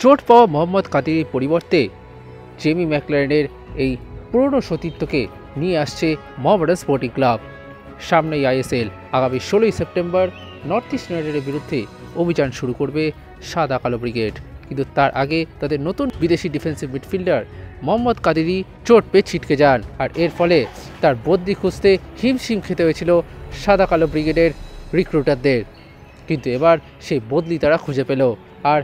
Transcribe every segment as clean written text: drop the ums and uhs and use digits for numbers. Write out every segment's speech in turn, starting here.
চোট পাওয়া মোহাম্মদ কাদিরের পরিবর্তে জেমি ম্যাকলারেনের এই পুরনো সতীর্থকে নিয়ে আসছে মোহামেডান স্পোর্টিং ক্লাব। সামনেই আইএসএল, আগামী 16ই সেপ্টেম্বর নর্থ ইস্ট ইউনাইটেডের বিরুদ্ধে অভিযান শুরু করবে সাদা কালো ব্রিগেড। কিন্তু তার আগে তাদের নতুন বিদেশি ডিফেন্সিভ মিডফিল্ডার মোহাম্মদ কাদিরি চোট পেয়ে ছিটকে যান, আর এর ফলে তার বদলি খুঁজতে হিমশিম খেতে হয়েছিল সাদা কালো ব্রিগেডের রিক্রুটারদের। কিন্তু এবার সেই বদলি তারা খুঁজে পেল, আর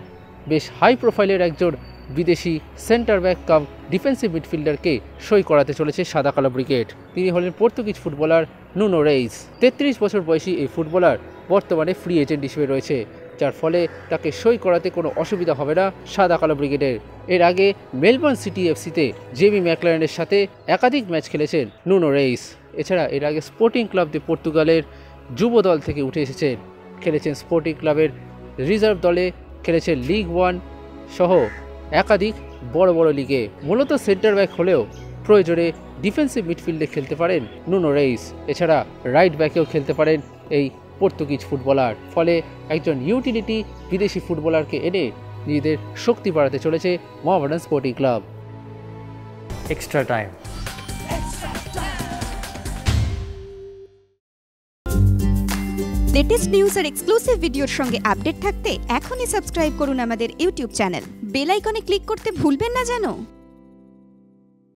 বেশ হাই প্রোফাইলের একজন বিদেশি সেন্টার ব্যাক কাম ডিফেন্সিভ মিডফিল্ডারকে সই করাতে চলেছে সাদা কালো ব্রিগেড। তিনি হলেন পর্তুগিজ ফুটবলার নুনো রেইস। 33 বছর বয়সী এই ফুটবলার বর্তমানে ফ্রি এজেন্ট হিসেবে রয়েছে, যার ফলে তাকে সই করাতে কোনো অসুবিধা হবে না সাদা কালো ব্রিগেডের। এর আগে মেলবোর্ন সিটি এফসিতে জেমি ম্যাকলারেনের সাথে একাধিক ম্যাচ খেলেছেন নুনো রেইস। এছাড়া এর আগে স্পোর্টিং ক্লাব দে পর্তুগালের যুব দল থেকে উঠে এসেছেন, খেলেছেন স্পোর্টিং ক্লাবের রিজার্ভ দলে, খেলেছেন লিগ 1 সহ একাধিক বড় বড় লিগে। মূলত সেন্টার ব্যাক হলেও প্রয়োজনে ডিফেন্সিভ মিডফিল্ডে খেলতে পারেন নুনো রেইস। এছাড়া রাইট ব্যাকেও খেলতে পারেন এই পর্তুগিজ ফুটবলার। ফলে একজন ইউটিলিটি বিদেশি ফুটবলারকে এনে নিজেদের শক্তি বাড়াতে চলেছে Mohammedan sporting club. Extra time. Latest news আর এক্সক্লুসিভ ভিডিওর সঙ্গে আপডেট থাকতে এখনই সাবস্ক্রাইব করুন আমাদের ইউটিউব চ্যানেল। বেল আইকনে ক্লিক করতে ভুলবেন না যেন।